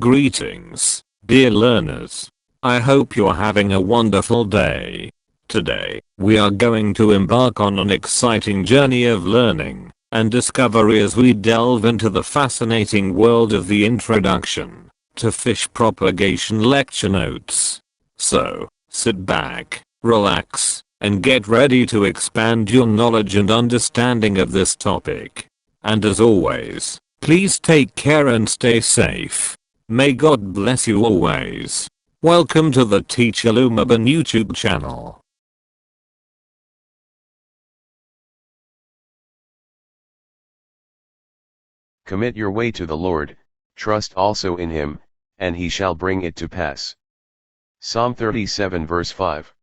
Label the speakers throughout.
Speaker 1: Greetings, dear learners. I hope you're having a wonderful day. Today, we are going to embark on an exciting journey of learning and discovery as we delve into the fascinating world of the introduction to fish propagation lecture notes. So, sit back, relax, and get ready to expand your knowledge and understanding of this topic. And as always, please take care and stay safe. May God bless you always. Welcome to the Teacher Lumaban YouTube channel.
Speaker 2: Commit your way to the Lord, trust also in him, and he shall bring it to pass. Psalm 37 verse 5.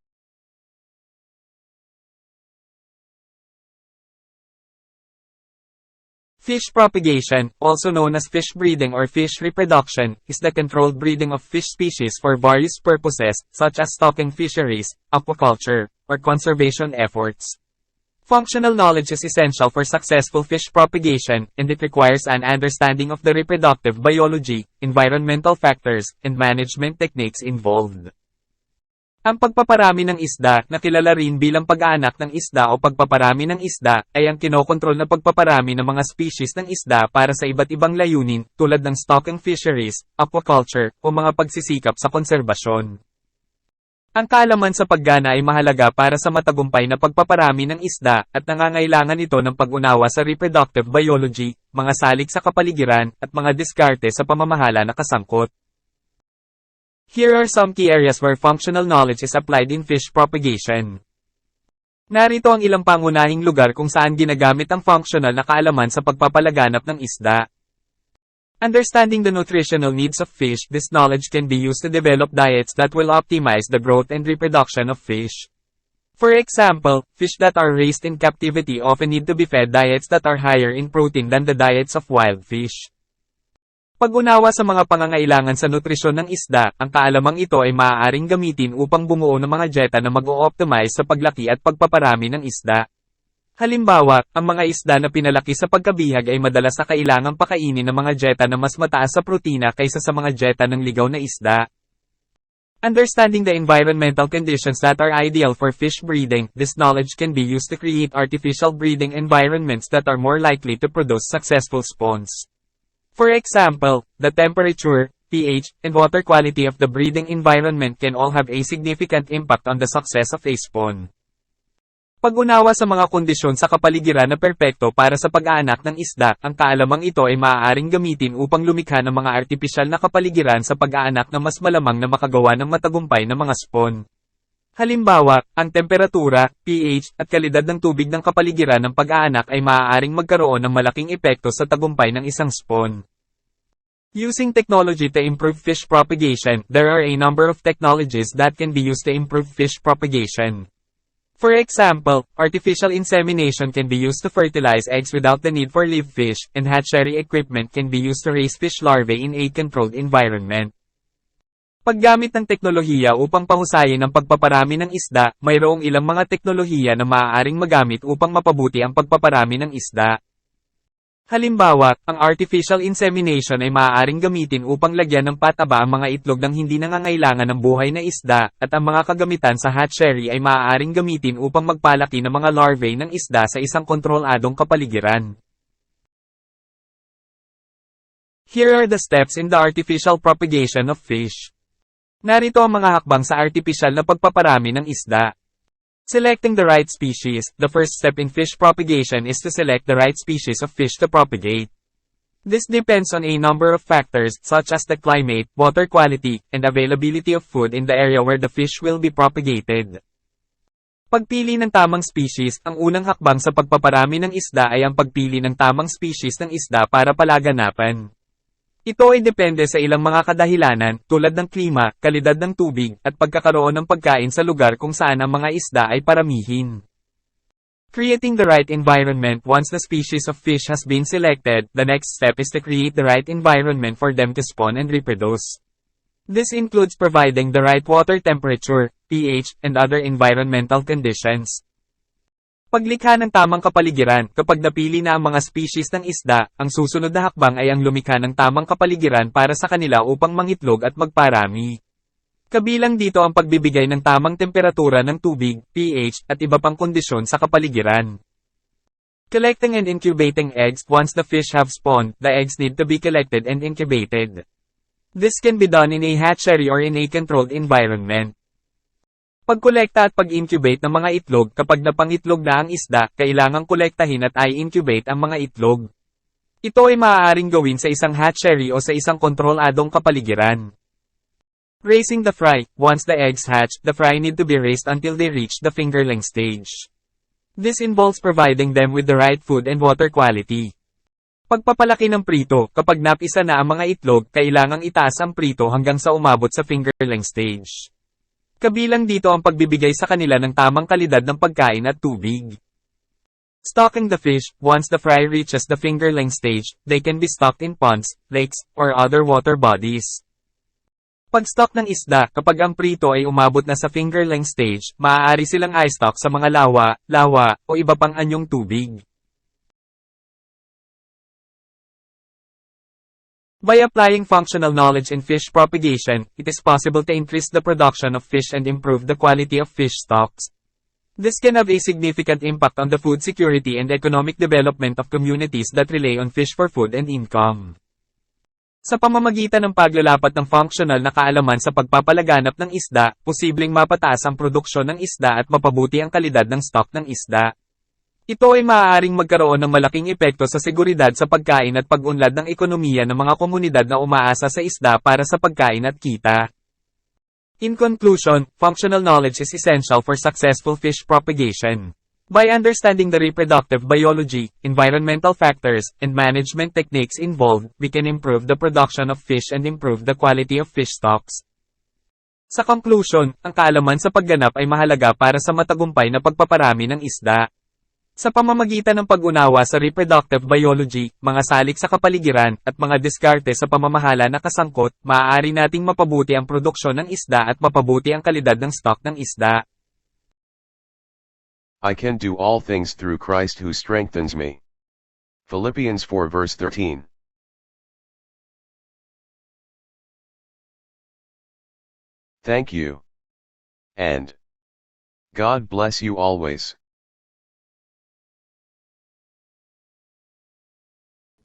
Speaker 3: Fish propagation, also known as fish breeding or fish reproduction, is the controlled breeding of fish species for various purposes, such as stocking fisheries, aquaculture, or conservation efforts. Functional knowledge is essential for successful fish propagation, and it requires an understanding of the reproductive biology, environmental factors, and management techniques involved. Ang pagpaparami ng isda, na kilala rin bilang pag-aanak ng isda o pagpaparami ng isda, ay ang kinokontrol na pagpaparami ng mga species ng isda para sa iba't ibang layunin, tulad ng stocking fisheries, aquaculture, o mga pagsisikap sa konserbasyon. Ang kaalaman sa paggana ay mahalaga para sa matagumpay na pagpaparami ng isda, at nangangailangan ito ng pag-unawa sa reproductive biology, mga salik sa kapaligiran, at mga diskarte sa pamamahala na kasangkot. Here are some key areas where functional knowledge is applied in fish propagation. Narito ang ilang pangunahing lugar kung saan ginagamit ang functional na kaalaman sa pagpapalaganap ng isda. Understanding the nutritional needs of fish, this knowledge can be used to develop diets that will optimize the growth and reproduction of fish. For example, fish that are raised in captivity often need to be fed diets that are higher in protein than the diets of wild fish. Pag-unawa sa mga pangangailangan sa nutrisyon ng isda, ang kaalamang ito ay maaaring gamitin upang bumuo ng mga dieta na mag-o-optimize sa paglaki at pagpaparami ng isda. Halimbawa, ang mga isda na pinalaki sa pagkabihag ay madalas na kailangang pakainin ng mga dieta na mas mataas sa protina kaysa sa mga dieta ng ligaw na isda. Understanding the environmental conditions that are ideal for fish breeding, this knowledge can be used to create artificial breeding environments that are more likely to produce successful spawns. For example, the temperature, pH, and water quality of the breeding environment can all have a significant impact on the success of a spawn. Pag-unawa sa mga kondisyon sa kapaligiran na perpekto para sa pag-aanak ng isda, ang kaalamang ito ay maaaring gamitin upang lumikha ng mga artipisyal na kapaligiran sa pag-aanak na mas malamang na makagawa ng matagumpay na mga spawn. Halimbawa, ang temperatura, pH, at kalidad ng tubig ng kapaligiran ng pag-aanak ay maaaring magkaroon ng malaking epekto sa tagumpay ng isang spawn. Using technology to improve fish propagation, there are a number of technologies that can be used to improve fish propagation. For example, artificial insemination can be used to fertilize eggs without the need for live fish, and hatchery equipment can be used to raise fish larvae in a controlled environment. Paggamit ng teknolohiya upang pahusayin ang pagpaparami ng isda, mayroong ilang mga teknolohiya na maaaring magamit upang mapabuti ang pagpaparami ng isda. Halimbawa, ang artificial insemination ay maaaring gamitin upang lagyan ng pataba ang mga itlog ng hindi nangangailangan ng buhay na isda, at ang mga kagamitan sa hatchery ay maaaring gamitin upang magpalaki ng mga larvae ng isda sa isang kontroladong kapaligiran. Here are the steps in the artificial propagation of fish. Narito ang mga hakbang sa artipisyal na pagpaparami ng isda. Selecting the right species. The first step in fish propagation is to select the right species of fish to propagate. This depends on a number of factors, such as the climate, water quality, and availability of food in the area where the fish will be propagated. Pagpili ng tamang species. Ang unang hakbang sa pagpaparami ng isda ay ang pagpili ng tamang species ng isda para palaganapan. Ito ay depende sa ilang mga kadahilanan, tulad ng klima, kalidad ng tubig, at pagkakaroon ng pagkain sa lugar kung saan ang mga isda ay paramihin. Creating the right environment. Once the species of fish has been selected, the next step is to create the right environment for them to spawn and reproduce. This includes providing the right water temperature, pH, and other environmental conditions. Paglikha ng tamang kapaligiran. Kapag napili na ang mga species ng isda, ang susunod na hakbang ay ang lumikha ng tamang kapaligiran para sa kanila upang mangitlog at magparami. Kabilang dito ang pagbibigay ng tamang temperatura ng tubig, pH, at iba pang kondisyon sa kapaligiran. Collecting and incubating eggs. Once the fish have spawned, the eggs need to be collected and incubated. This can be done in a hatchery or in a controlled environment. Pagkolekta at pag-incubate ng mga itlog. Kapag napangitlog na ang isda, kailangang kolektahin at i-incubate ang mga itlog. Ito ay maaaring gawin sa isang hatchery o sa isang kontroladong kapaligiran. Raising the fry. Once the eggs hatch, the fry need to be raised until they reach the fingerling stage. This involves providing them with the right food and water quality. Pagpapalaki ng prito. Kapag napisa na ang mga itlog, kailangang itaas ang prito hanggang sa umabot sa fingerling stage. Kabilang dito ang pagbibigay sa kanila ng tamang kalidad ng pagkain at tubig. Stocking the fish. Once the fry reaches the fingerling stage, they can be stocked in ponds, lakes, or other water bodies. Pag-stock ng isda. Kapag ang prito ay umabot na sa fingerling stage, maaari silang i-stock sa mga lawa, o iba pang anyong tubig. By applying functional knowledge in fish propagation, it is possible to increase the production of fish and improve the quality of fish stocks. This can have a significant impact on the food security and economic development of communities that rely on fish for food and income. Sa pamamagitan ng paglalapat ng functional na kaalaman sa pagpapalaganap ng isda, posibleng mapataas ang produksyon ng isda at mapabuti ang kalidad ng stock ng isda. Ito ay maaaring magkaroon ng malaking epekto sa seguridad sa pagkain at pag-unlad ng ekonomiya ng mga komunidad na umaasa sa isda para sa pagkain at kita. In conclusion, functional knowledge is essential for successful fish propagation. By understanding the reproductive biology, environmental factors, and management techniques involved, we can improve the production of fish and improve the quality of fish stocks. Sa conclusion, ang kaalaman sa pagganap ay mahalaga para sa matagumpay na pagpaparami ng isda. Sa pamamagitan ng pag-unawa sa reproductive biology, mga salik sa kapaligiran, at mga diskarte sa pamamahala na kasangkot, maaari nating mapabuti ang produksyon ng isda at mapabuti ang kalidad ng stock ng isda.
Speaker 2: I can do all things through Christ who strengthens me. Philippians 4 verse 13. Thank you. And God bless you always.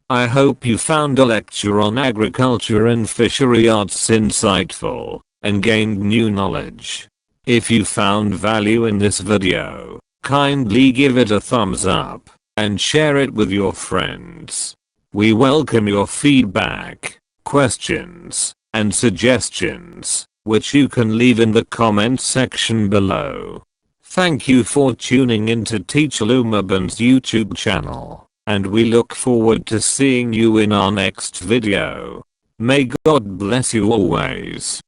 Speaker 1: I hope you found a lecture on agriculture and fishery arts insightful, and gained new knowledge. If you found value in this video, kindly give it a thumbs up, and share it with your friends. We welcome your feedback, questions, and suggestions, which you can leave in the comment section below. Thank you for tuning in to Teacher Lumaban's YouTube channel, and we look forward to seeing you in our next video. May God bless you always.